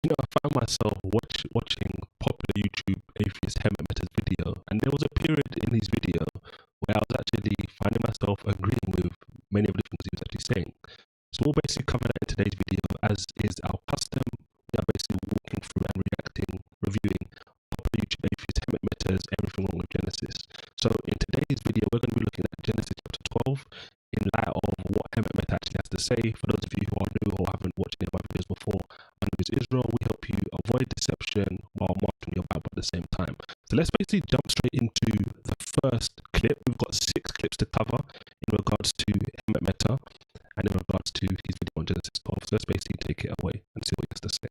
I found myself watching popular YouTube atheist Hemant Mehta's video, and there was a period in his video where I was actually finding myself agreeing with many of the things he was actually saying. So we'll basically cover that in today's video, as is our custom. We are basically walking through and reacting, reviewing popular YouTube atheist Hemant Mehta's Everything Wrong with Genesis. So in today's video, we're going to be looking at Genesis chapter 12 in light of what Hemant Mehta actually has to say. For those of you who are new or haven't watched any of my videos before, my name is Israel. We help you avoid deception while mastering your Bible at the same time. So let's basically jump straight into the first clip. We've got 6 clips to cover in regards to Hemant Mehta and in regards to his video on Genesis 12. So let's basically take it away and see what he has to say.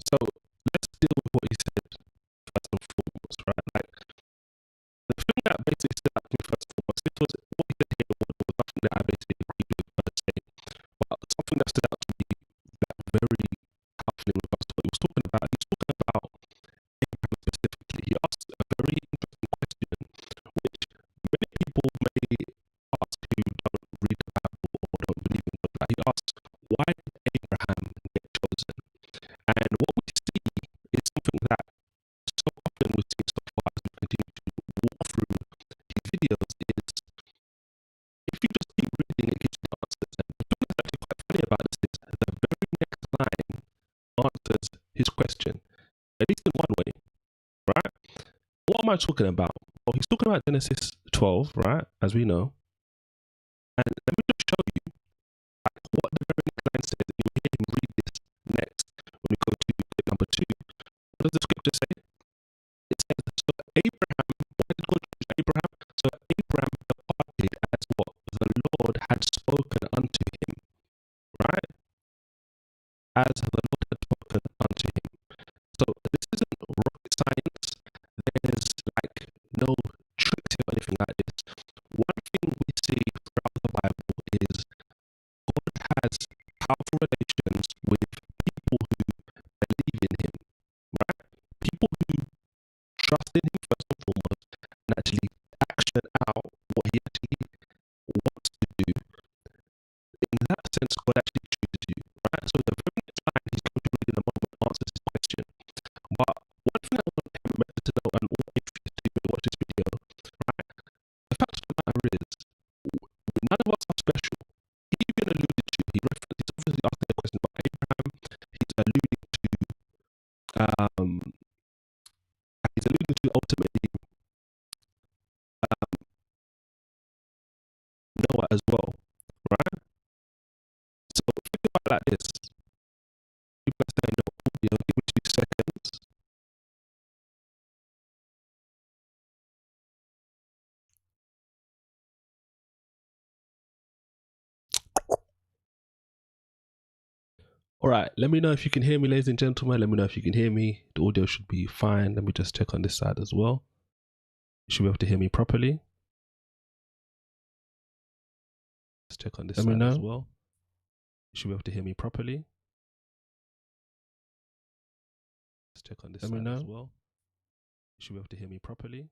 So let's deal with what he said first and foremost, right? Like the thing that basically stood out to me first and foremost, this was what he said here was nothing that I basically agreed with per se, but something that stood out to me that very powerfully in regards to what he was talking about. He was talking about Abraham specifically. He asked a very interesting question, which many people may ask who don't read the Bible or don't believe in God. Like he asks, why did Abraham get chosen? And what we see is something that so often we see so far as we continue to walk through his videos is if you just keep reading, it gives you the answers. And the thing that's actually quite funny about this is the very next line answers his question, at least in one way, right? What am I talking about? Well, he's talking about Genesis 12, right? As we know. And let me just show you like, what the very next line says. You hear him read this next when we go to clip number 2. What does the scripture say? It says, so Abraham, why did God choose Abraham? So Abraham departed as what the Lord had spoken unto him, right? As the Lord had spoken unto him. So this isn't rocket science. There's like no tricks or anything like this. One thing we see throughout the Bible is God has powerful relations with people who believe in him, right? People who trust in him first and foremost and actually action out what he actually wants to do. In that sense, God actually chooses you, right? So the very next line he's going to read in a moment answers this question. But one thing I want everybody to know, and all atheists to watch this video, right? The fact of the matter is, none of us are special. He even alluded to, he's obviously asking a question about Abraham. He's alluding to, um, ultimately Noah as well, right? So think about it like this. You guys say no audio, give me 2 seconds. All right, let me know if you can hear me, ladies and gentlemen. Let me know if you can hear me. The audio should be fine. Let me just check on this side as well. You should be able to hear me properly. Let's check on this side as well. You should be able to hear me properly. Let's check on this side as well. You should be able to hear me properly.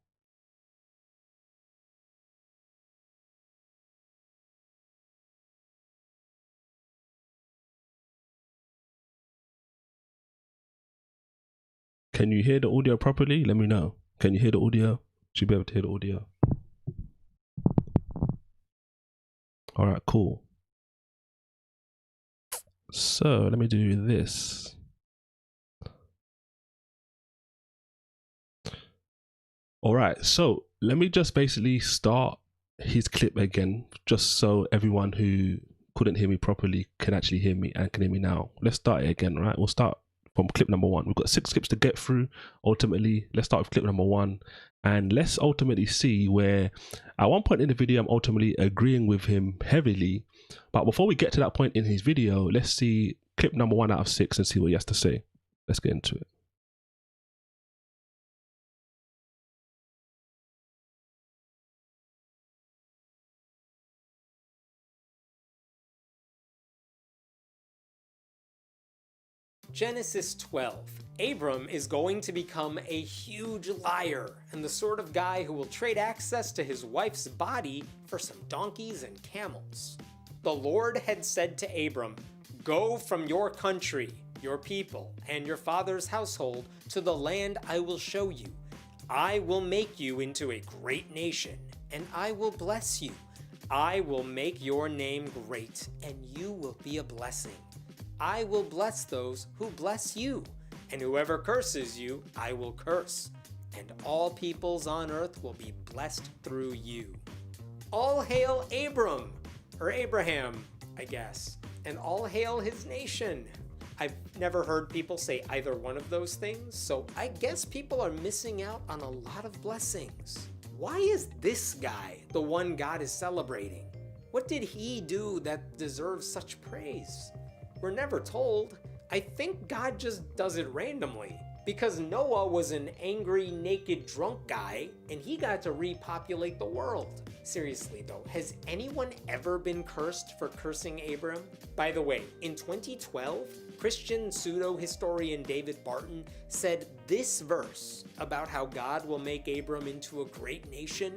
Can you hear the audio properly? Let me know. Can you hear the audio? Should be able to hear the audio. All right, cool. So let me do this. All right, so let me just basically start his clip again, just so everyone who couldn't hear me properly can actually hear me and can hear me now. Let's start it again, right? We'll start from clip number 1. We've got 6 clips to get through. Ultimately, let's start with clip number 1, and let's ultimately see where at one point in the video I'm ultimately agreeing with him heavily. But before we get to that point in his video, let's see clip number 1 out of 6 and see what he has to say. Let's get into it. Genesis 12. Abram is going to become a huge liar and the sort of guy who will trade access to his wife's body for some donkeys and camels. The Lord had said to Abram, "Go from your country, your people, and your father's household to the land I will show you. I will make you into a great nation, and I will bless you. I will make your name great, and you will be a blessing. I will bless those who bless you, and whoever curses you, I will curse, and all peoples on earth will be blessed through you." All hail Abram, or Abraham, I guess, and all hail his nation. I've never heard people say either one of those things, so I guess people are missing out on a lot of blessings. Why is this guy the one God is celebrating? What did he do that deserves such praise? We're never told. I think God just does it randomly, because Noah was an angry, naked, drunk guy, and he got to repopulate the world. Seriously though, has anyone ever been cursed for cursing Abram? By the way, in 2012, Christian pseudo-historian David Barton said this verse about how God will make Abram into a great nation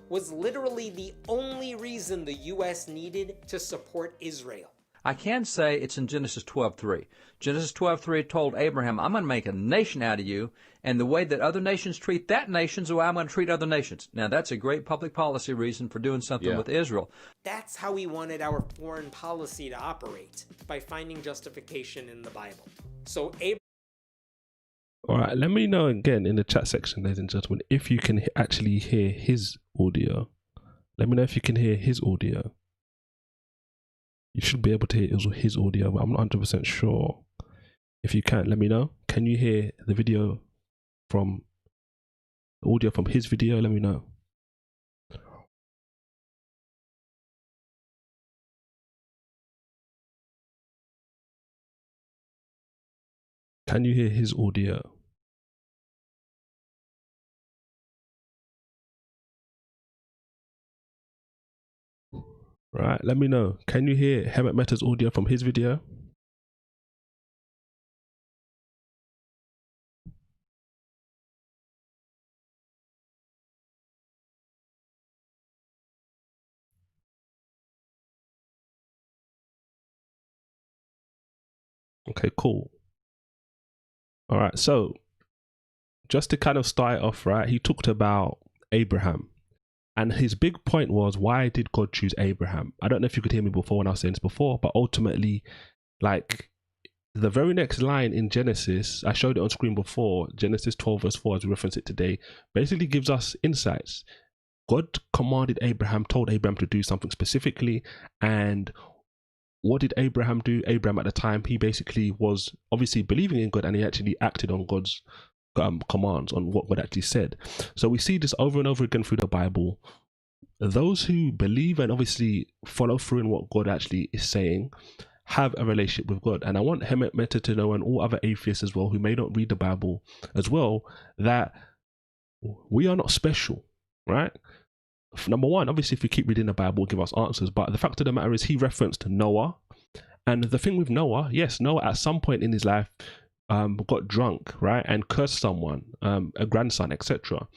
was literally the only reason the US needed to support Israel. I can say it's in Genesis 12:3. Genesis 12:3 told Abraham, I'm going to make a nation out of you, and the way that other nations treat that nation is the way I'm going to treat other nations. Now, that's a great public policy reason for doing something with Israel. That's how he wanted our foreign policy to operate, by finding justification in the Bible. So All right, let me know again in the chat section, ladies and gentlemen, if you can actually hear his audio. Let me know if you can hear his audio. You should be able to hear his audio, but I'm not 100% sure. If you can, let me know. Can you hear the video from the audio from his video? Let me know. Can you hear his audio? Right, let me know. Can you hear Hemant Mehta's audio from his video? Okay, cool. All right, so just to kind of start off, right, he talked about Abraham. And his big point was, why did God choose Abraham? I don't know if you could hear me before when I was saying this before, but ultimately, like, the very next line in Genesis, I showed it on screen before, Genesis 12 verse 4, as we reference it today, basically gives us insights. God commanded Abraham, told Abraham to do something specifically, and what did Abraham do? Abraham at the time, he basically was obviously believing in God, and he actually acted on God's commands, on what God actually said. So we see this over and over again through the Bible. Those who believe and obviously follow through in what God actually is saying have a relationship with God. And I want Hemant Mehta to know, and all other atheists as well who may not read the Bible as well, that we are not special, right? Number one, obviously, if we keep reading the Bible, it'll give us answers. But the fact of the matter is, he referenced Noah. And the thing with Noah, yes, Noah at some point in his life got drunk, right? And cursed someone, a grandson, etc.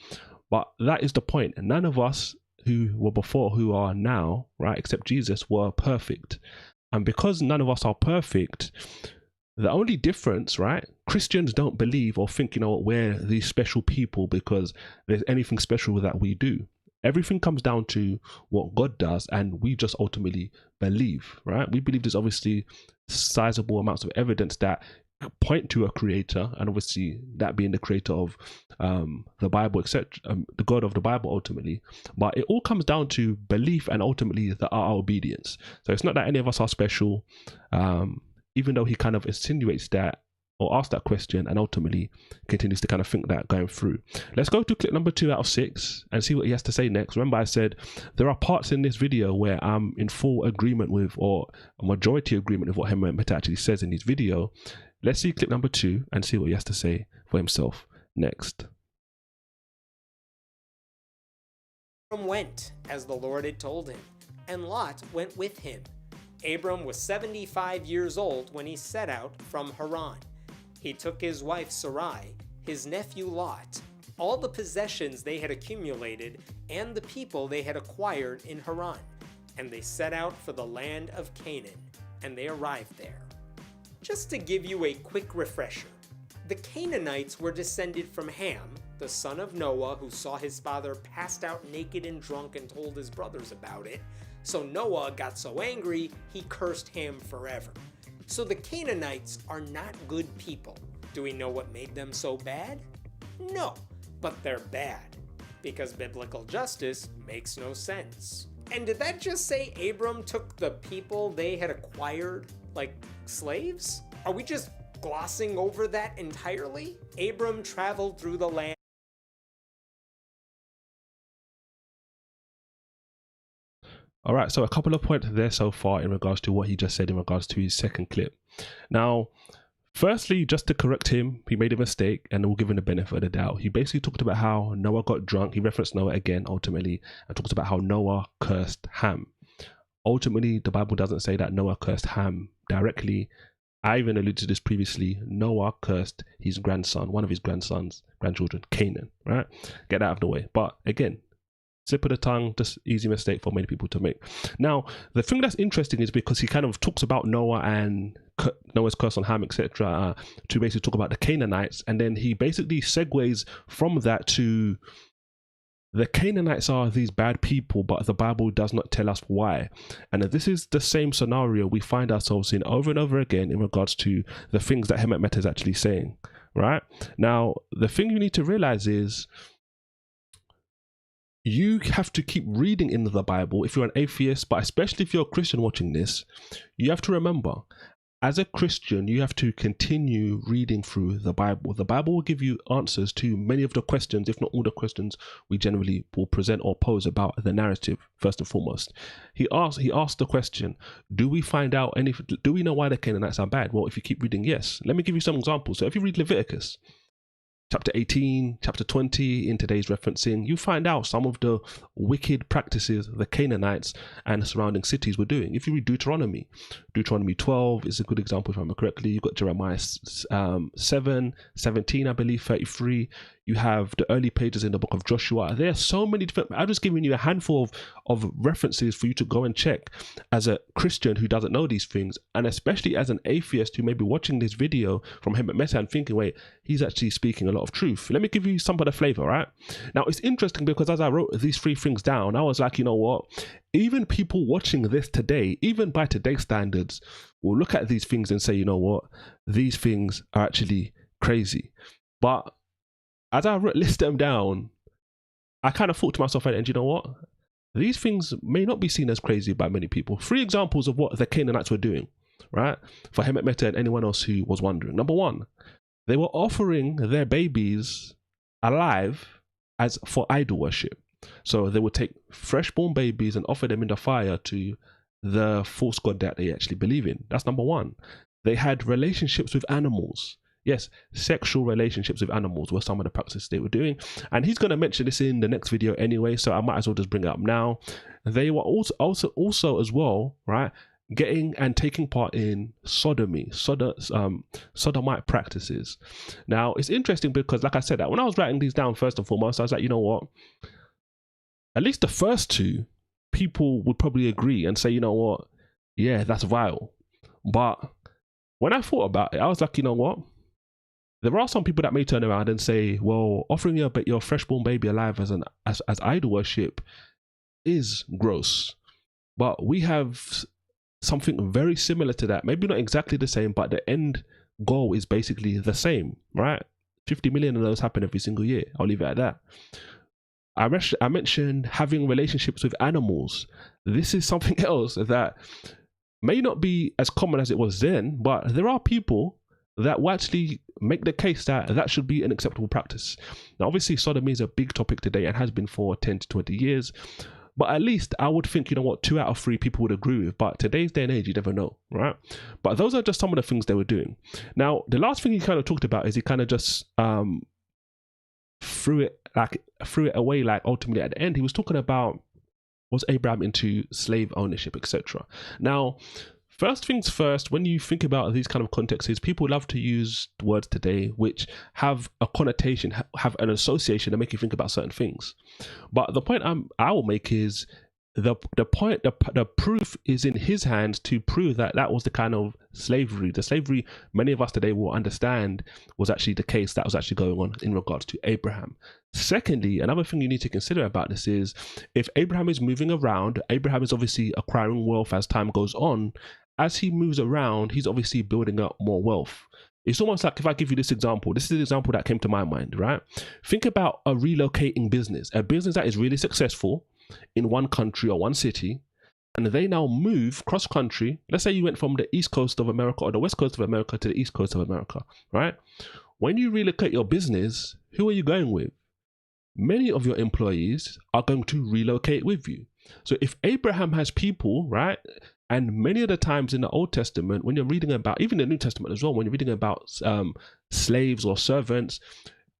But that is the point. None of us who were before, who are now, right, except Jesus, were perfect. And because none of us are perfect, the only difference, right, Christians don't believe or think, you know what, we're these special people because there's anything special that we do. Everything comes down to what God does, and we just ultimately believe, right? We believe there's obviously sizable amounts of evidence that point to a creator, and obviously that being the creator of the Bible, etc., the God of the Bible ultimately. But it all comes down to belief and ultimately our obedience. So it's not that any of us are special, even though he kind of insinuates that or asks that question and ultimately continues to kind of think that going through. Let's go to clip number 2 out of 6 and see what he has to say next. Remember, I said there are parts in this video where I'm in full agreement with, or a majority agreement with, what Hemant Mehta actually says in his video. Let's see clip number 2 and see what he has to say for himself next. Abram went as the Lord had told him, and Lot went with him. Abram was 75 years old when he set out from Haran. He took his wife Sarai, his nephew Lot, all the possessions they had accumulated, and the people they had acquired in Haran, and they set out for the land of Canaan, and they arrived there. Just to give you a quick refresher, the Canaanites were descended from Ham, the son of Noah, who saw his father passed out naked and drunk and told his brothers about it. So Noah got so angry, he cursed Ham forever. So the Canaanites are not good people. Do we know what made them so bad? No, but they're bad, because biblical justice makes no sense. And did that just say Abram took the people they had acquired like slaves? Are we just glossing over that entirely? Abram traveled through the land. All right, so a couple of points there so far in regards to what he just said in regards to his second clip. Now, firstly, just to correct him, he made a mistake and we'll give him the benefit of the doubt. He basically talked about how Noah got drunk. He referenced Noah again, ultimately, and talked about how Noah cursed Ham. Ultimately, the Bible doesn't say that Noah cursed Ham directly. I even alluded to this previously. Noah cursed his grandson, one of his grandchildren, Canaan, right? Get that out of the way. But again, slip of the tongue, just easy mistake for many people to make. Now, the thing that's interesting is because he kind of talks about Noah and Noah's curse on Ham, etc., to basically talk about the Canaanites, and then he basically segues from that to the Canaanites are these bad people, but the Bible does not tell us why. And this is the same scenario we find ourselves in over and over again in regards to the things that Hemant Mehta is actually saying, right? Now, the thing you need to realize is you have to keep reading into the Bible if you're an atheist, but especially if you're a Christian watching this. You have to remember, as a Christian, you have to continue reading through the Bible. The Bible will give you answers to many of the questions, if not all the questions we generally will present or pose about the narrative, first and foremost. He asked the question, do we know why the Canaanites are bad? Well, if you keep reading, yes. Let me give you some examples. So if you read Leviticus, chapter 18, chapter 20, in today's referencing, you find out some of the wicked practices the Canaanites and the surrounding cities were doing. If you read Deuteronomy 12 is a good example, if I remember correctly. You've got Jeremiah 7, 17, I believe, 33. You have the early pages in the book of Joshua. There are so many different, I'm just giving you a handful of references for you to go and check as a Christian who doesn't know these things, and especially as an atheist who may be watching this video from Hemant Mehta and thinking, wait, he's actually speaking a lot of truth. Let me give you some of the flavor, right? Now, it's interesting because as I wrote these 3 things down, I was like, you know what? Even people watching this today, even by today's standards, will look at these things and say, you know what? These things are actually crazy. But as I list them down, I kind of thought to myself, and you know what? These things may not be seen as crazy by many people. 3 examples of what the Canaanites were doing, right? For Hemant Mehta and anyone else who was wondering. Number 1, they were offering their babies alive as for idol worship. So they would take freshborn babies and offer them in the fire to the false god that they actually believe in. That's number one. They had relationships with animals. Yes, sexual relationships with animals were some of the practices they were doing. And he's going to mention this in the next video anyway, so I might as well just bring it up now. They were also as well, right, getting and taking part in sodomite practices. Now, it's interesting because, like I said, that when I was writing these down, first and foremost, I was like, you know what? At least the first two, people would probably agree and say, you know what? Yeah, that's vile. But when I thought about it, I was like, you know what? There are some people that may turn around and say, well, offering your freshborn baby alive as idol worship is gross. But we have something very similar to that. Maybe not exactly the same, but the end goal is basically the same, right? 50 million of those happen every single year. I'll leave it at that. I mentioned having relationships with animals. This is something else that may not be as common as it was then, but there are people that will actually make the case that that should be an acceptable practice. Now, obviously, sodomy is a big topic today and has been for 10 to 20 years. But at least I would think, you know what, 2 out of 3 people would agree with. But today's day and age, you never know, right? But those are just some of the things they were doing. Now, the last thing he kind of talked about is he kind of just threw it away. Like ultimately at the end, he was talking about, was Abraham into slave ownership, etc. Now, first things first, when you think about these kind of contexts, people love to use words today which have a connotation, have an association, and make you think about certain things. But the point I will make is the proof is in his hands to prove that that was the kind of slavery. The slavery many of us today will understand was actually the case that was actually going on in regards to Abraham. Secondly, another thing you need to consider about this is if Abraham is moving around, Abraham is obviously acquiring wealth as time goes on. As he moves around, he's obviously building up more wealth. It's almost like if I give you this example, this is the example that came to my mind, right? Think about a relocating business, a business that is really successful in one country or one city, and they now move cross country. Let's say you went from the east coast of America or the west coast of America to the east coast of America, right? When you relocate your business, who are you going with? Many of your employees are going to relocate with you. So if Abraham has people, right? And many of the times in the Old Testament, when you're reading about, even the New Testament as well, when you're reading about slaves or servants,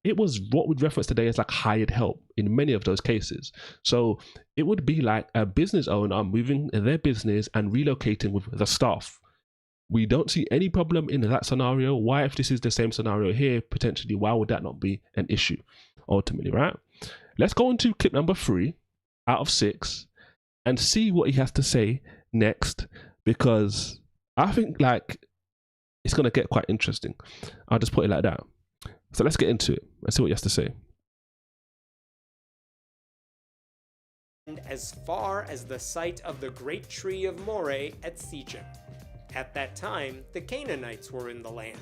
it was what we'd reference today as like hired help in many of those cases. So it would be like a business owner moving their business and relocating with the staff. We don't see any problem in that scenario. Why, if this is the same scenario here, potentially, why would that not be an issue ultimately, right? Let's go into clip number 3 out of 6 and see what he has to say next, because I think like it's going to get quite interesting. I'll just put it like that. So let's get into it. Let's see what he has to say. And as far as the site of the great tree of Moreh at Sichem. At that time, the Canaanites were in the land.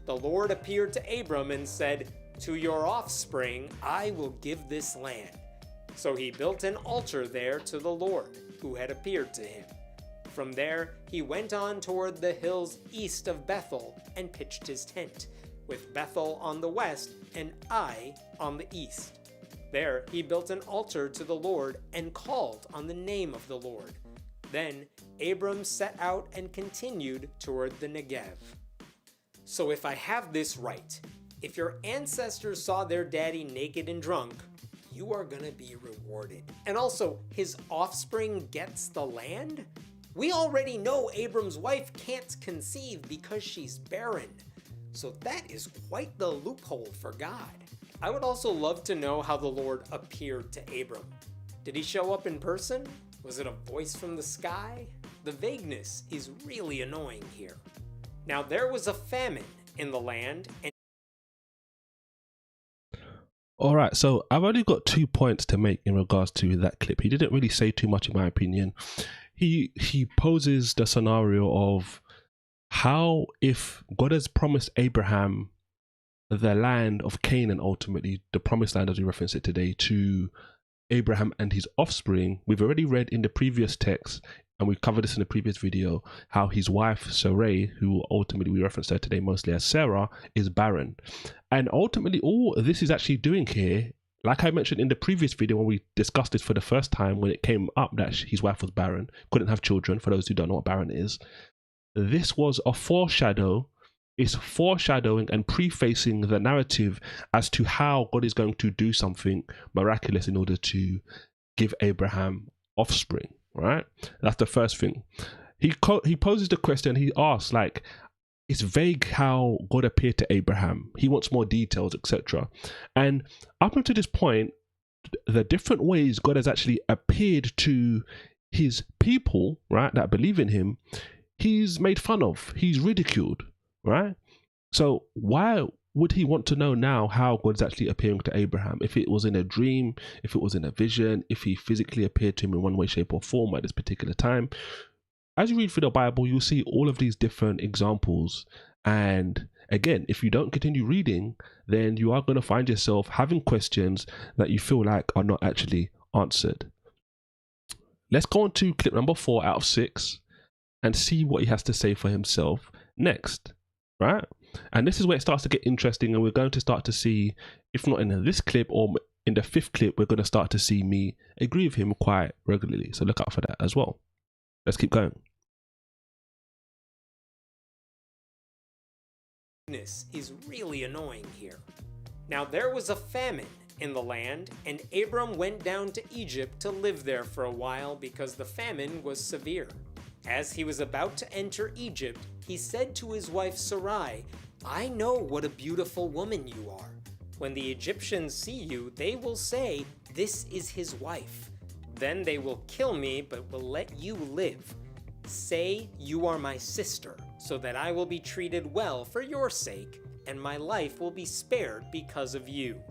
The Lord appeared to Abram and said, "To your offspring I will give this land." So he built an altar there to the Lord, who had appeared to him. From there, he went on toward the hills east of Bethel and pitched his tent, with Bethel on the west and Ai on the east. There he built an altar to the Lord and called on the name of the Lord. Then Abram set out and continued toward the Negev. So if I have this right, if your ancestors saw their daddy naked and drunk, you are gonna be rewarded. And also, his offspring gets the land? We already know Abram's wife can't conceive because she's barren. So that is quite the loophole for God. I would also love to know how the Lord appeared to Abram. Did he show up in person? Was it a voice from the sky? The vagueness is really annoying here. Now there was a famine in the land and All right, so I've only got 2 points to make in regards to that clip. He didn't really say too much in my opinion. He poses the scenario of how, if God has promised Abraham the land of Canaan, ultimately the promised land as we reference it today, to Abraham and his offspring, we've already read in the previous text, and we covered this in the previous video, how his wife Sarai, who ultimately we reference her today mostly as Sarah, is barren. And ultimately all this is actually doing here like I mentioned in the previous video when we discussed this for the first time, when it came up that his wife was barren, couldn't have children, for those who don't know what barren is, this was a foreshadow. It's foreshadowing and prefacing the narrative as to how God is going to do something miraculous in order to give Abraham offspring, right? That's the first thing. He poses the question, he asks, like, it's vague how God appeared to Abraham. He wants more details, etc. And up until this point, the different ways God has actually appeared to his people, right, that believe in him, he's made fun of, he's ridiculed, right? So why would he want to know now how God's actually appearing to Abraham? If it was in a dream, if it was in a vision, if he physically appeared to him in one way, shape or form at this particular time. As you read through the Bible, you'll see all of these different examples. And again, if you don't continue reading, then you are going to find yourself having questions that you feel like are not actually answered. Let's go on to clip number 4 out of 6 and see what he has to say for himself next, right? And this is where it starts to get interesting, and we're going to start to see, if not in this clip or in the 5th clip, we're going to start to see me agree with him quite regularly. So look out for that as well. Let's keep going. Is really annoying here. Now there was a famine in the land, and Abram went down to Egypt to live there for a while because the famine was severe. As he was about to enter Egypt, he said to his wife Sarai, "I know what a beautiful woman you are. When the Egyptians see you, they will say, 'This is his wife.' Then they will kill me, but will let you live. Say you are my sister, so that I will be treated well for your sake, and my life will be spared because of you."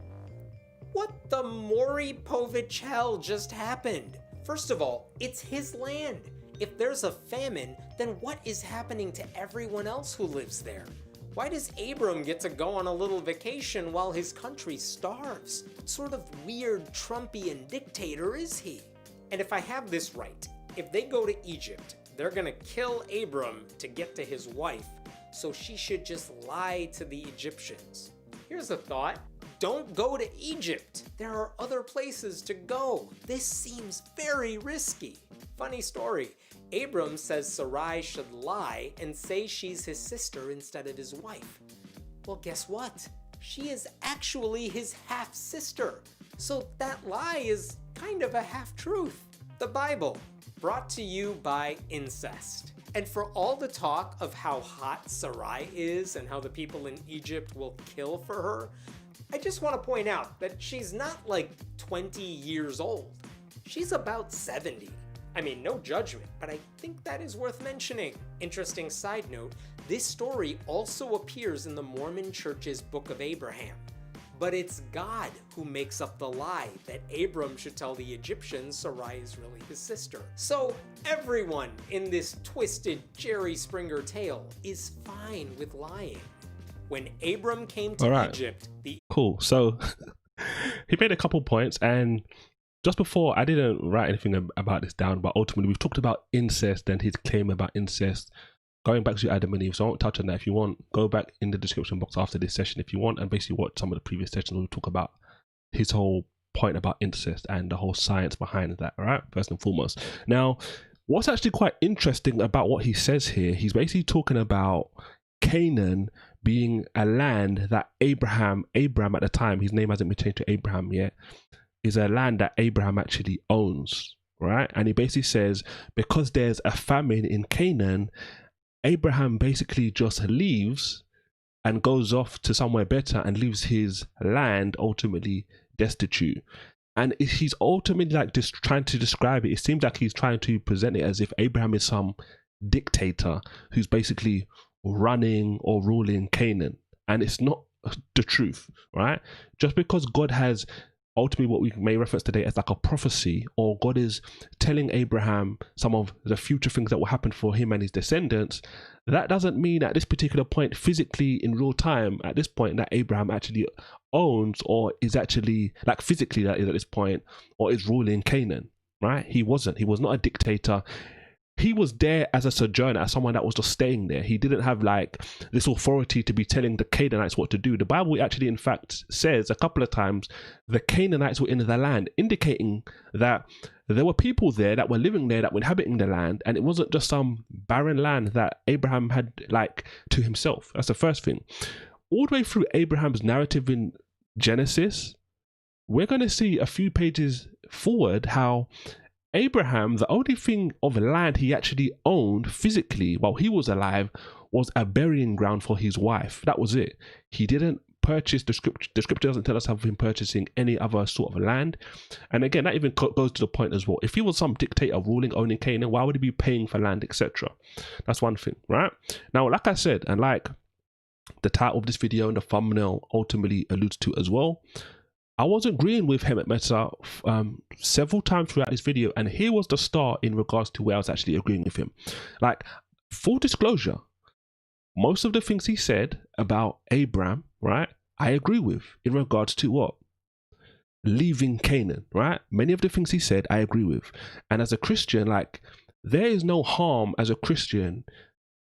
What the Maury Povich hell just happened? First of all, it's his land. If there's a famine, then what is happening to everyone else who lives there? Why does Abram get to go on a little vacation while his country starves? What sort of weird Trumpian dictator is he? And if I have this right, if they go to Egypt, they're gonna kill Abram to get to his wife, so she should just lie to the Egyptians. Here's a thought. Don't go to Egypt. There are other places to go. This seems very risky. Funny story. Abram says Sarai should lie and say she's his sister instead of his wife. Well, guess what? She is actually his half-sister. So that lie is kind of a half-truth. The Bible, brought to you by incest. And for all the talk of how hot Sarai is and how the people in Egypt will kill for her, I just want to point out that she's not like 20 years old. She's about 70. I mean, no judgment, but I think that is worth mentioning. Interesting side note, this story also appears in the Mormon Church's Book of Abraham. But it's God who makes up the lie that Abram should tell the Egyptians Sarai is really his sister. So everyone in this twisted Jerry Springer tale is fine with lying. When Abram came to Egypt, Cool. So he made a couple points, and just before, I didn't write anything about this down, but ultimately we've talked about incest and his claim about incest, going back to Adam and Eve. So I won't touch on that. If you want, go back in the description box after this session if you want, and basically watch some of the previous sessions where we talk about his whole point about incest and the whole science behind that, all right? First and foremost. Now, what's actually quite interesting about what he says here, he's basically talking about Canaan being a land that Abram at the time, his name hasn't been changed to Abraham yet, is a land that Abraham actually owns, right? And he basically says, because there's a famine in Canaan, Abraham basically just leaves and goes off to somewhere better and leaves his land ultimately destitute. And he's ultimately like just trying to describe it. It seems like he's trying to present it as if Abraham is some dictator who's basically running or ruling Canaan. And it's not the truth, right? Just because God has ultimately what we may reference today as like a prophecy, or God is telling Abraham some of the future things that will happen for him and his descendants, that doesn't mean at this particular point, physically in real time, at this point, that Abraham actually owns or is actually like physically that is at this point or is ruling Canaan, right? He wasn't. He was not a dictator. he was there as a sojourner, as someone that was just staying there. He didn't have like this authority to be telling the Canaanites what to do. The Bible actually, in fact, says a couple of times the Canaanites were in the land, indicating that there were people there that were living there, that were inhabiting the land, and it wasn't just some barren land that Abraham had like to himself. That's the first thing. All the way through Abraham's narrative in Genesis, we're going to see a few pages forward how Abraham, the only thing of land he actually owned physically while he was alive was a burying ground for his wife. That was it. He didn't purchase, the scripture doesn't tell us of him purchasing any other sort of land. And again, that even goes to the point as well. If he was some dictator ruling, owning Canaan, why would he be paying for land, etc.? That's one thing, right? Now, like I said, and like the title of this video and the thumbnail ultimately alludes to as well, I was agreeing with Hemant Mehta several times throughout this video, and here was the start in regards to where I was actually agreeing with him. Like, full disclosure, most of the things he said about Abraham, right, I agree with in regards to what? Leaving Canaan, right? Many of the things he said, I agree with. And as a Christian, like, there is no harm as a Christian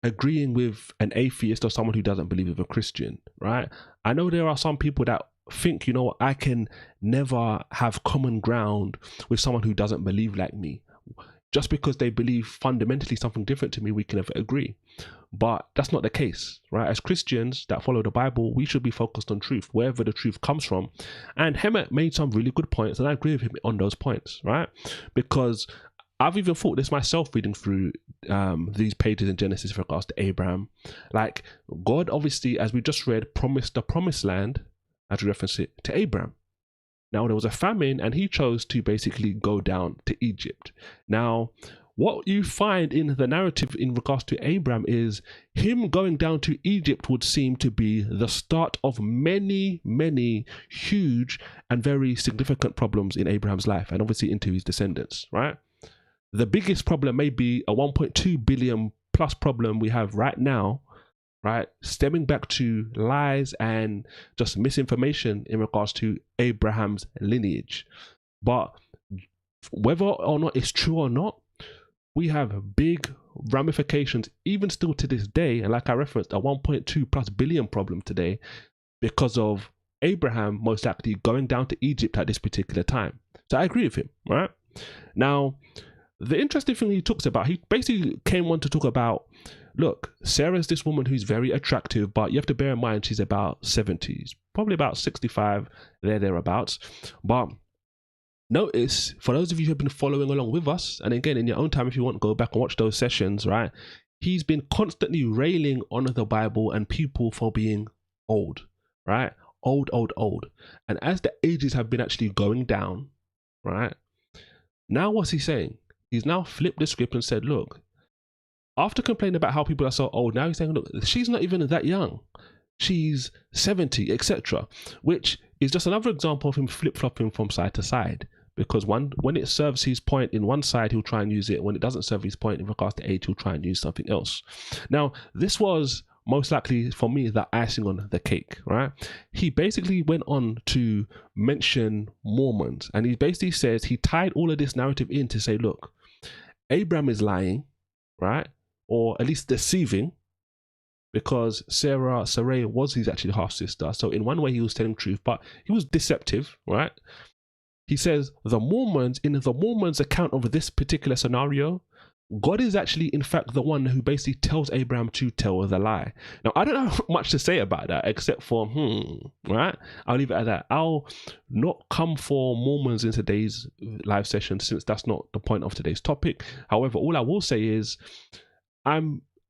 agreeing with an atheist or someone who doesn't believe with a Christian, right? I know there are some people that think, you know, I can never have common ground with someone who doesn't believe like me. Just because they believe fundamentally something different to me, we can never agree. But that's not the case, right? As Christians that follow the Bible, we should be focused on truth, wherever the truth comes from. And Hemant made some really good points, and I agree with him on those points, right? Because I've even thought this myself reading through these pages in Genesis with regards to Abraham. Like, God obviously, as we just read, promised the promised land, as we reference it, to Abraham. Now, there was a famine and he chose to basically go down to Egypt. Now, what you find in the narrative in regards to Abraham is him going down to Egypt would seem to be the start of many, many huge and very significant problems in Abraham's life, and obviously into his descendants, right? The biggest problem may be a 1.2 billion plus problem we have right now, right, stemming back to lies and just misinformation in regards to Abraham's lineage. But whether or not it's true or not, we have big ramifications even still to this day, and like I referenced, a 1.2 plus billion problem today because of Abraham most likely going down to Egypt at this particular time. So I agree with him, right? Now, the interesting thing he talks about, he basically came on to talk about, look, Sarah's this woman who's very attractive, but you have to bear in mind she's about 70s, probably about 65, thereabouts. But notice, for those of you who have been following along with us, and again, in your own time, if you want, go back and watch those sessions, right? He's been constantly railing on the Bible and people for being old, right? Old. And as the ages have been actually going down, right? Now what's he saying? He's now flipped the script and said, look, after complaining about how people are so old, now he's saying, look, she's not even that young. She's 70, etc. Which is just another example of him flip-flopping from side to side. Because when it serves his point in one side, he'll try and use it. When it doesn't serve his point in regards to age, he'll try and use something else. Now, this was most likely, for me, the icing on the cake, right? He basically went on to mention Mormons. And he basically says, he tied all of this narrative in to say, look, Abraham is lying, right? Or at least deceiving, because Sarai was his actually half sister. So in one way he was telling truth, but he was deceptive, right? He says in the Mormons account of this particular scenario, God is actually in fact the one who basically tells Abraham to tell the lie. Now, I don't have much to say about that except for, right? I'll leave it at that. I'll not come for Mormons in today's live session since that's not the point of today's topic. However, all I will say is I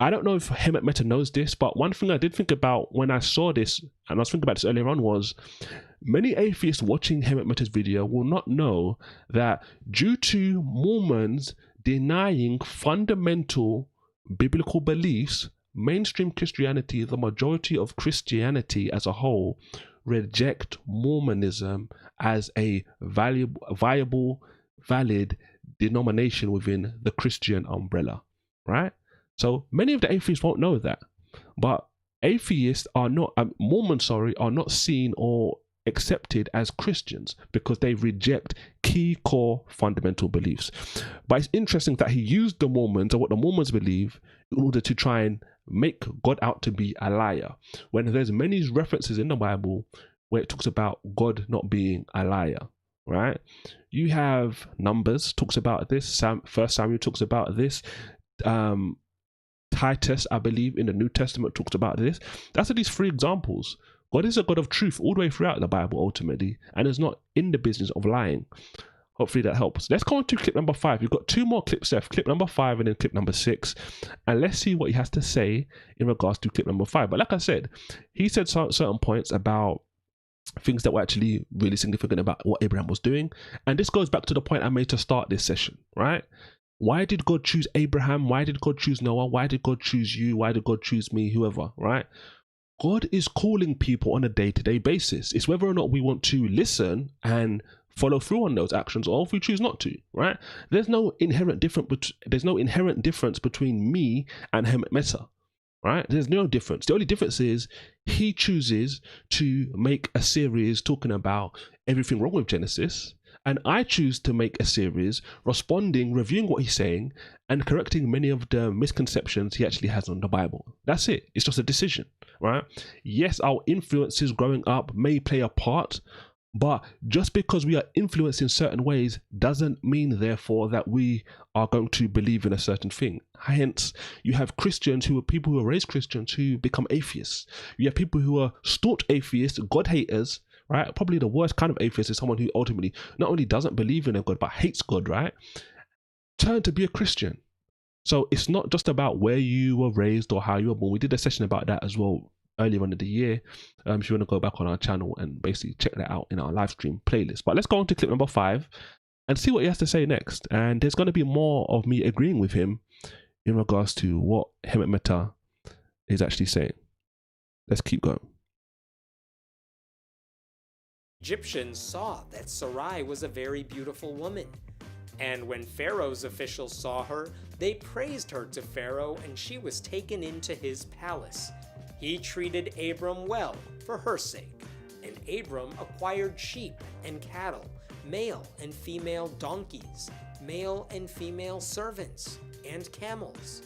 don't know if Hemant Mehta knows this, but one thing I did think about when I saw this, and I was thinking about this earlier on, was many atheists watching Hemant Mehta's video will not know that due to Mormons denying fundamental biblical beliefs, mainstream Christianity, the majority of Christianity as a whole, reject Mormonism as a viable, valid denomination within the Christian umbrella, right? So many of the atheists won't know that, but atheists are not, Mormons, are not seen or accepted as Christians because they reject key core fundamental beliefs. But it's interesting that he used the Mormons and what the Mormons believe in order to try and make God out to be a liar, when there's many references in the Bible where it talks about God not being a liar, right? You have Numbers talks about this, First Samuel talks about this, Titus, I believe, in the New Testament talks about this. That's at least 3 examples. God is a God of truth all the way throughout the Bible, ultimately, and is not in the business of lying. Hopefully that helps. Let's go on to clip number 5. We've got 2 more clips left, clip number 5 and then clip number 6. And let's see what he has to say in regards to clip number 5. But like I said, he said certain points about things that were actually really significant about what Abraham was doing. And this goes back to the point I made to start this session, right? Why did God choose Abraham? Why did God choose Noah? Why did God choose you? Why did God choose me? Whoever, right? God is calling people on a day-to-day basis. It's whether or not we want to listen and follow through on those actions, or if we choose not to, right? There's no inherent difference between me and Hemant Mehta, right? There's no difference. The only difference is he chooses to make a series talking about everything wrong with Genesis, and I choose to make a series responding, reviewing what he's saying, and correcting many of the misconceptions he actually has on the Bible. That's it. It's just a decision, right? Yes, our influences growing up may play a part, but just because we are influenced in certain ways doesn't mean, therefore, that we are going to believe in a certain thing. Hence, you have Christians who are people who are raised Christians who become atheists. You have people who are staunch atheists, God haters, right? Probably the worst kind of atheist is someone who ultimately not only doesn't believe in a God, but hates God, right? Turn to be a Christian. So it's not just about where you were raised or how you were born. We did a session about that as well earlier on in the year. If you want to go back on our channel and basically check that out in our live stream playlist. But let's go on to clip number 5 and see what he has to say next. And there's going to be more of me agreeing with him in regards to what Hemant Mehta is actually saying. Let's keep going. Egyptians saw that Sarai was a very beautiful woman. And when Pharaoh's officials saw her, they praised her to Pharaoh, and she was taken into his palace. He treated Abram well for her sake, and Abram acquired sheep and cattle, male and female donkeys, male and female servants, and camels.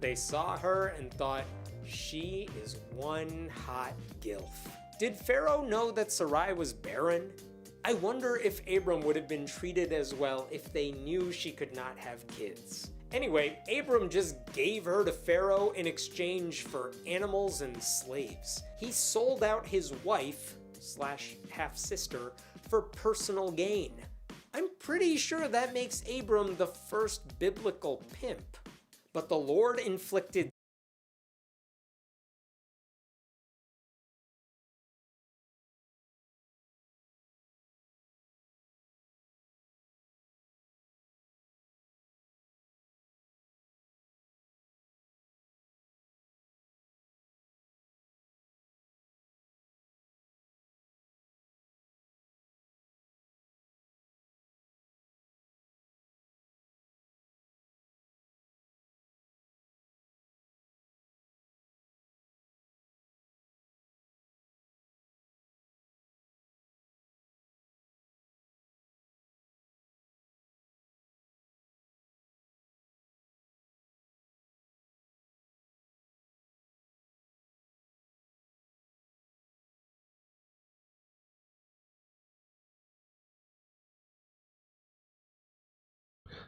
They saw her and thought, she is one hot gilf. Did Pharaoh know that Sarai was barren? I wonder if Abram would have been treated as well if they knew she could not have kids. Anyway, Abram just gave her to Pharaoh in exchange for animals and slaves. He sold out his wife / half-sister for personal gain. I'm pretty sure that makes Abram the first biblical pimp. But the Lord inflicted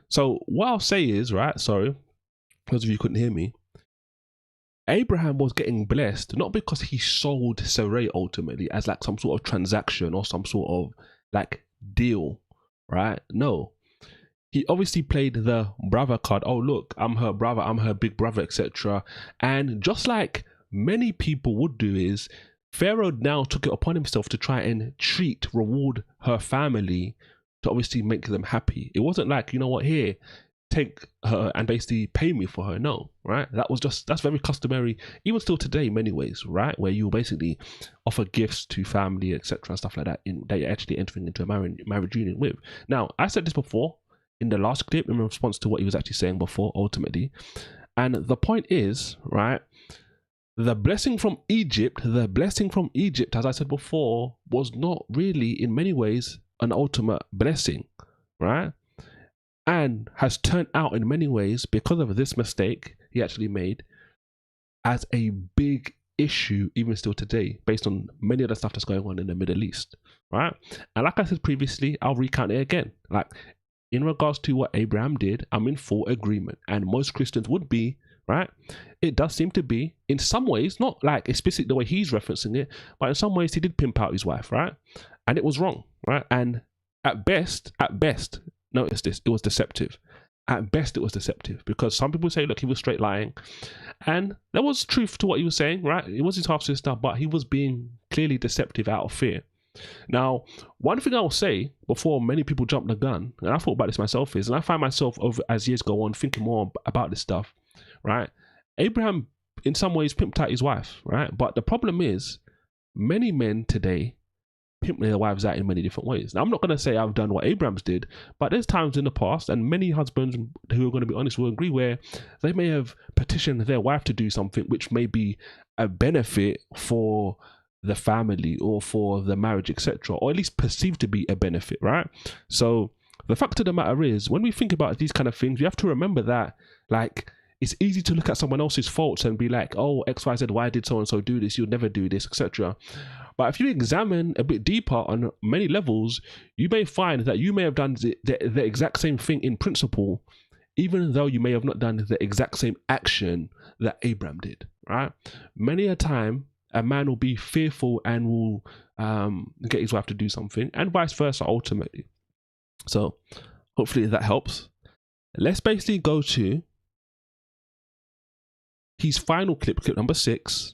So what I'll say is, right, sorry, those of you who couldn't hear me, Abraham was getting blessed not because he sold Sarai ultimately as like some sort of transaction or some sort of like deal, right? No. He obviously played the brother card. Oh, look, I'm her brother, I'm her big brother, etc. And just like many people would do is, Pharaoh now took it upon himself to try and reward her family to obviously make them happy. It wasn't like, you know what, here, take her and basically pay me for her. No, right? That's very customary, even still today in many ways, right? Where you basically offer gifts to family, etc. and stuff like that, that you're actually entering into a marriage union with. Now, I said this before in the last clip in response to what he was actually saying before, ultimately. And the point is, right, the blessing from Egypt, as I said before, was not really in many ways an ultimate blessing, right? And has turned out in many ways, because of this mistake he actually made, as a big issue even still today, based on many of the stuff that's going on in the Middle East, right? And like I said previously, I'll recount it again. Like, in regards to what Abraham did, I'm in full agreement, and most Christians would be, right? It does seem to be, in some ways, not like explicit the way he's referencing it, but in some ways he did pimp out his wife, right? And it was wrong, right? And at best, notice this, it was deceptive. At best, it was deceptive, because some people say, look, he was straight lying. And there was truth to what he was saying, right? It was his half sister, but he was being clearly deceptive out of fear. Now, one thing I will say before many people jump the gun, and I thought about this myself, is, and I find myself over as years go on thinking more about this stuff, right? Abraham, in some ways, pimped out his wife, right? But the problem is, many men today pimp their wives out in many different ways. Now, I'm not going to say I've done what Abraham's did, but there's times in the past, and many husbands who are going to be honest will agree, where they may have petitioned their wife to do something which may be a benefit for the family or for the marriage, etc., or at least perceived to be a benefit, right? So the fact of the matter is, when we think about these kind of things, we have to remember that, like, it's easy to look at someone else's faults and be like, oh, XYZ, why did so and so do this? You'll never do this, etc. But if you examine a bit deeper on many levels, you may find that you may have done the exact same thing in principle, even though you may have not done the exact same action that Abraham did, right? Many a time, a man will be fearful and will get his wife to do something, and vice versa ultimately. So hopefully that helps. Let's basically go to his final clip number 6,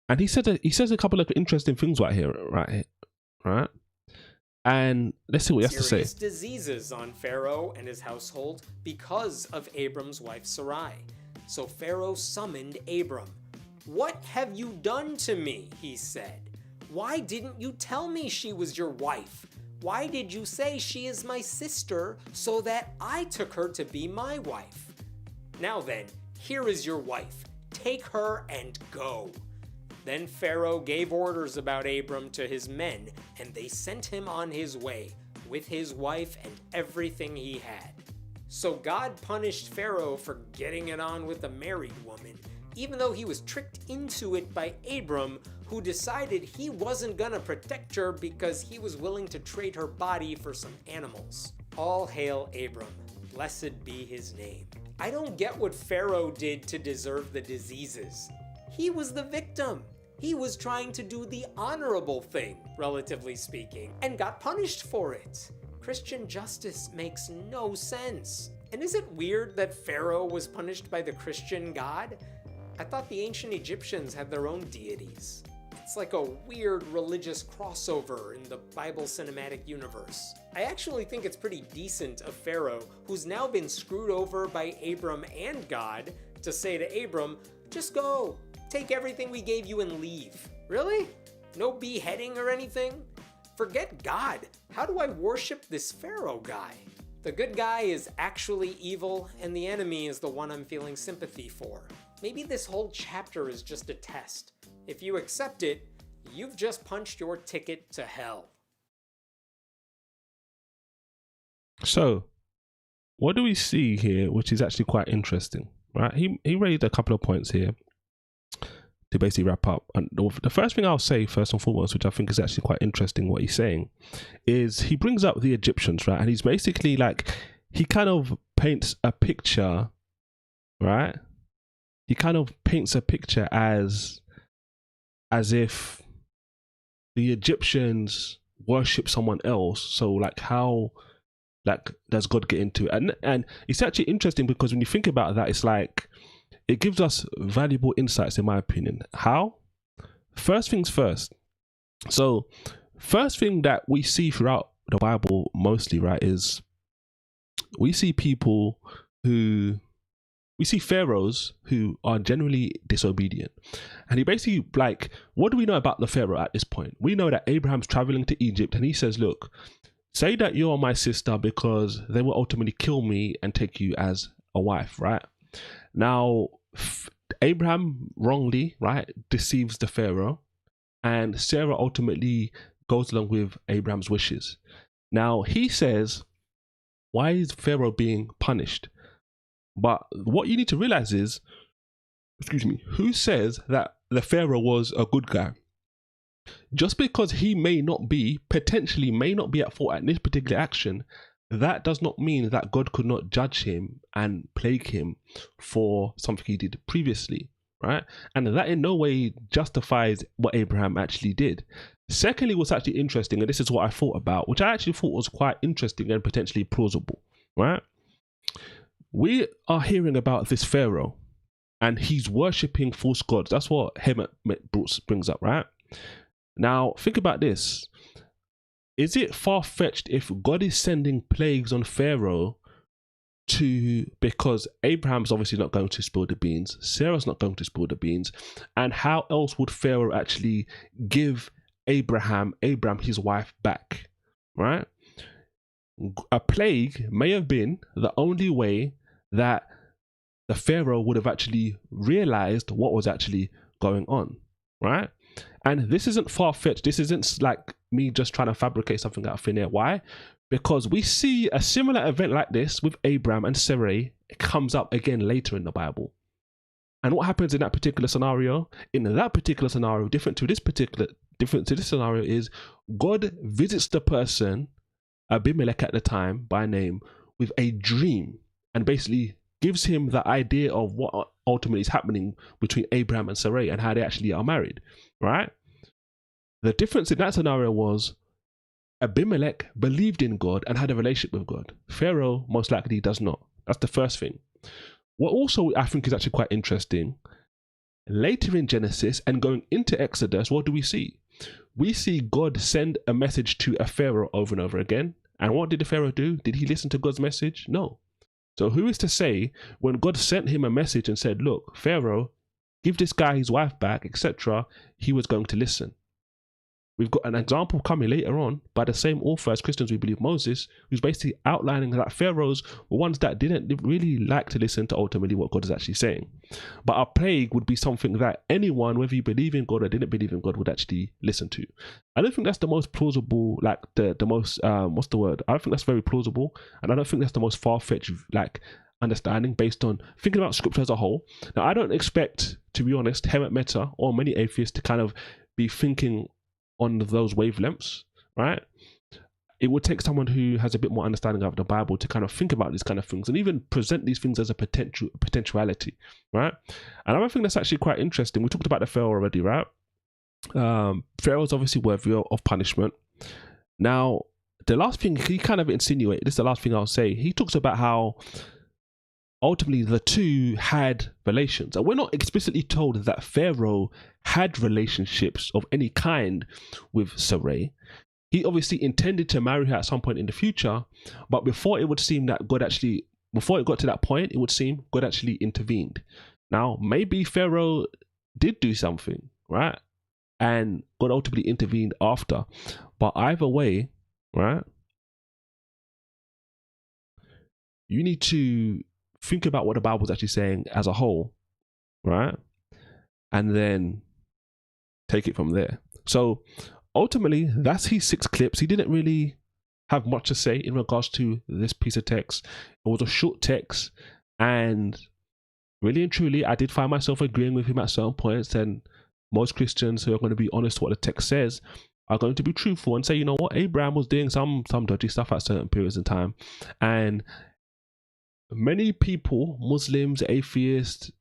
and he says a couple of interesting things right here, right? And let's see what he has to say. Serious diseases on Pharaoh and his household because of Abram's wife Sarai. So Pharaoh summoned Abram. "What have you done to me?" he said. "Why didn't you tell me she was your wife? Why did you say she is my sister so that I took her to be my wife? Now then, here is your wife. Take her and go." Then Pharaoh gave orders about Abram to his men, and they sent him on his way with his wife and everything he had. So God punished Pharaoh for getting it on with a married woman, even though he was tricked into it by Abram, who decided he wasn't gonna protect her because he was willing to trade her body for some animals. All hail Abram. Blessed be his name. I don't get what Pharaoh did to deserve the diseases. He was the victim. He was trying to do the honorable thing, relatively speaking, and got punished for it. Christian justice makes no sense. And is it weird that Pharaoh was punished by the Christian God? I thought the ancient Egyptians had their own deities. It's like a weird religious crossover in the Bible cinematic universe. I actually think it's pretty decent of Pharaoh, who's now been screwed over by Abram and God, to say to Abram, "Just go, take everything we gave you and leave." Really? No beheading or anything? Forget God. How do I worship this Pharaoh guy? The good guy is actually evil, and the enemy is the one I'm feeling sympathy for. Maybe this whole chapter is just a test. If you accept it, you've just punched your ticket to hell. So, what do we see here, which is actually quite interesting, right? He raised a couple of points here to basically wrap up. And the first thing I'll say, first and foremost, which I think is actually quite interesting what he's saying, is he brings up the Egyptians, right? And he's basically like, he kind of paints a picture, right? He kind of paints a picture as if the Egyptians worship someone else. So like, how like does God get into it? And it's actually interesting because when you think about that, it's like, it gives us valuable insights, in my opinion. How? First things first. So first thing that we see throughout the Bible mostly, right, is we see pharaohs who are generally disobedient. And he basically, like, what do we know about the pharaoh at this point? We know that Abraham's traveling to Egypt and he says, look, say that you're my sister because they will ultimately kill me and take you as a wife, right? Now, Abraham wrongly, right, deceives the Pharaoh, and Sarah ultimately goes along with Abraham's wishes. Now, he says, why is Pharaoh being punished? But what you need to realize is, who says that the Pharaoh was a good guy? Just because he potentially may not be at fault at this particular action, that does not mean that God could not judge him and plague him for something he did previously, right? And that in no way justifies what Abraham actually did. Secondly, what's actually interesting, and this is what I thought about, which I actually thought was quite interesting and potentially plausible, right? We are hearing about this Pharaoh, and he's worshipping false gods. That's what Hemant brings up, right? Now, think about this. Is it far-fetched if God is sending plagues on Pharaoh because Abraham's obviously not going to spill the beans, Sarah's not going to spill the beans, and how else would Pharaoh actually give Abraham his wife back, right? A plague may have been the only way that the Pharaoh would have actually realized what was actually going on, right? And this isn't far-fetched. This isn't like me just trying to fabricate something out of thin air. Why? Because we see a similar event like this with Abraham and Sarai. It comes up again later in the Bible. And what happens in that particular scenario? In that particular scenario, different to this scenario, is God visits the person, Abimelech at the time by name, with a dream, and basically gives him the idea of what ultimately is happening between Abraham and Sarai and how they actually are married, right? The difference in that scenario was Abimelech believed in God and had a relationship with God. Pharaoh most likely does not. That's the first thing. What also I think is actually quite interesting, later in Genesis and going into Exodus, what do we see? We see God send a message to a Pharaoh over and over again. And what did the Pharaoh do? Did he listen to God's message? No. So who is to say when God sent him a message and said, look, Pharaoh, give this guy his wife back, etc., he was going to listen? We've got an example coming later on by the same author as Christians, we believe, Moses, who's basically outlining that pharaohs were ones that didn't really like to listen to ultimately what God is actually saying. But a plague would be something that anyone, whether you believe in God or didn't believe in God, would actually listen to. I don't think that's the most plausible, like the most, what's the word? I don't think that's very plausible. And I don't think that's the most far-fetched, like, understanding based on thinking about scripture as a whole. Now, I don't expect, to be honest, Hemant Mehta or many atheists to kind of be thinking on those wavelengths, right? It would take someone who has a bit more understanding of the Bible to kind of think about these kind of things and even present these things as a potentiality, right? And I think that's actually quite interesting. We talked about the Pharaoh already, right? Pharaoh is obviously worthy of punishment. Now, the last thing he kind of insinuated, this is the last thing I'll say, he talks about how ultimately the two had relations, and we're not explicitly told that Pharaoh had relationships of any kind with Sarai. He obviously intended to marry her at some point in the future, but before it got to that point, it would seem God actually intervened. Now, maybe Pharaoh did do something, right? And God ultimately intervened after. But either way, right? You need to think about what the Bible's actually saying as a whole, right? And then take it from there. So ultimately, that's his 6 clips. He didn't really have much to say in regards to this piece of text. It was a short text, and really and truly, I did find myself agreeing with him at certain points. And most Christians who are going to be honest to what the text says are going to be truthful and say, you know what, Abraham was doing some dodgy stuff at certain periods in time. And many people, Muslims, atheists,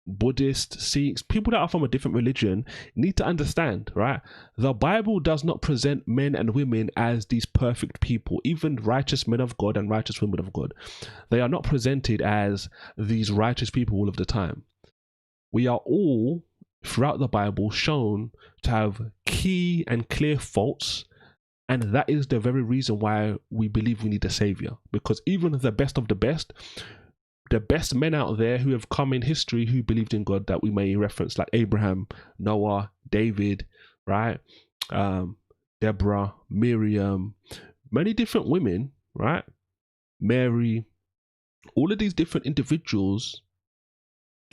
Buddhists, Sikhs, people that are from a different religion need to understand, right? The Bible does not present men and women as these perfect people, even righteous men of God and righteous women of God. They are not presented as these righteous people all of the time. We are all, throughout the Bible, shown to have key and clear faults. And that is the very reason why we believe we need a savior. Because even the best of the best men out there who have come in history who believed in God that we may reference, like Abraham, Noah, David, right? Deborah, Miriam, many different women, right? Mary, all of these different individuals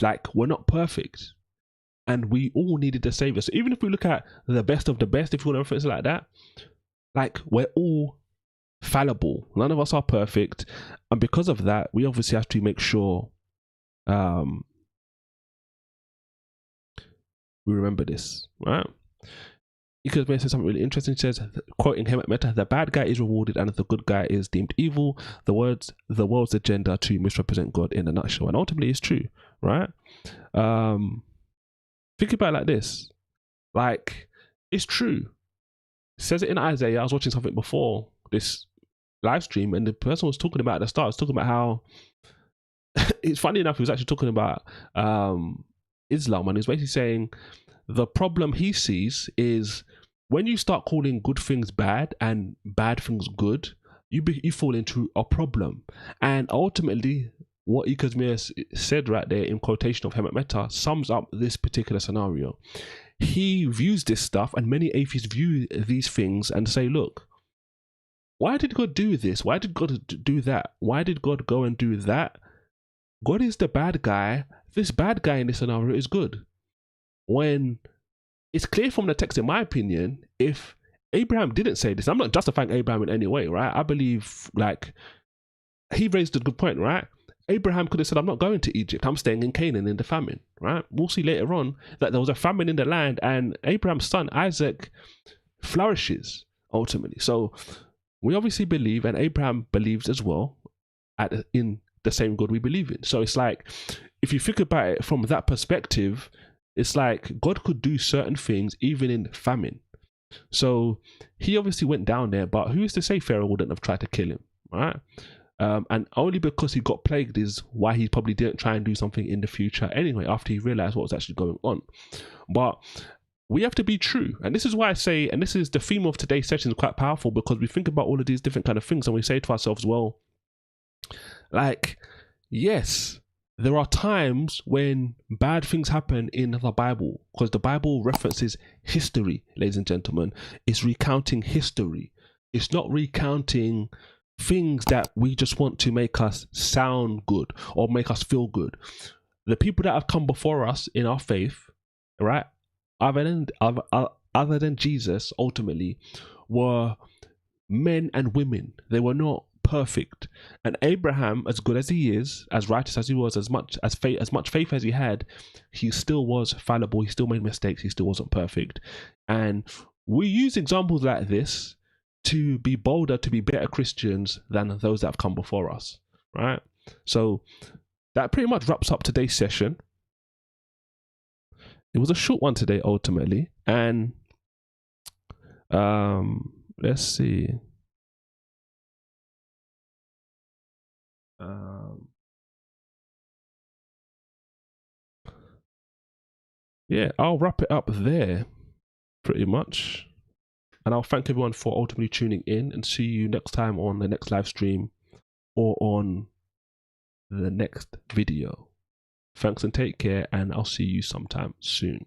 Like, we're not perfect, and we all needed a savior. So even if we look at the best of the best, if you want to reference it like that, like, we're all fallible. None of us are perfect, and because of that, we obviously have to make sure we remember this, right? Because May says something really interesting. He says, quoting Hemant Mehta, "The bad guy is rewarded and the good guy is deemed evil. The world's agenda to misrepresent God in a nutshell." And ultimately it's true, right? Think about it like this. Like, it's true. It says it in Isaiah. I was watching something before this live stream, and the person was talking about at the start, was talking about how it's funny enough, he was actually talking about Islam, and he was basically saying the problem he sees is when you start calling good things bad and bad things good, you fall into a problem. And ultimately, what Ikazmir said right there in quotation of Hemant Mehta sums up this particular scenario. He views this stuff, and many atheists view these things and say, look, why did God do this? Why did God do that? Why did God go and do that? God is the bad guy. This bad guy in this scenario is good. When it's clear from the text, in my opinion, if Abraham didn't say this, I'm not justifying Abraham in any way, right? I believe, like, he raised a good point, right? Abraham could have said, I'm not going to Egypt, I'm staying in Canaan in the famine, right? We'll see later on that there was a famine in the land, and Abraham's son Isaac flourishes ultimately. So we obviously believe, and Abraham believes as well, in the same God we believe in. So it's like, if you think about it from that perspective, it's like God could do certain things even in famine. So he obviously went down there, but who is to say Pharaoh wouldn't have tried to kill him, right? And only because he got plagued is why he probably didn't try and do something in the future anyway, after he realized what was actually going on. But we have to be true. And this is why I say, and this is the theme of today's session, is quite powerful, because we think about all of these different kind of things and we say to ourselves, well, like, yes, there are times when bad things happen in the Bible, because the Bible references history, ladies and gentlemen. It's recounting history. It's not recounting things that we just want to make us sound good or make us feel good. The people that have come before us in our faith, right, other than Jesus, ultimately, were men and women. They were not perfect. And Abraham, as good as he is, as righteous as he was, as much faith as he had, he still was fallible. He still made mistakes. He still wasn't perfect. And we use examples like this to be bolder, to be better Christians than those that have come before us, right? So that pretty much wraps up today's session. It was a short one today, ultimately. And let's see. Yeah, I'll wrap it up there pretty much, and I'll thank everyone for ultimately tuning in, and see you next time on the next live stream or on the next video. Thanks and take care, and I'll see you sometime soon.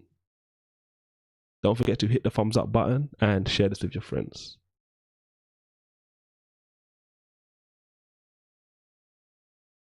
Don't forget to hit the thumbs up button and share this with your friends.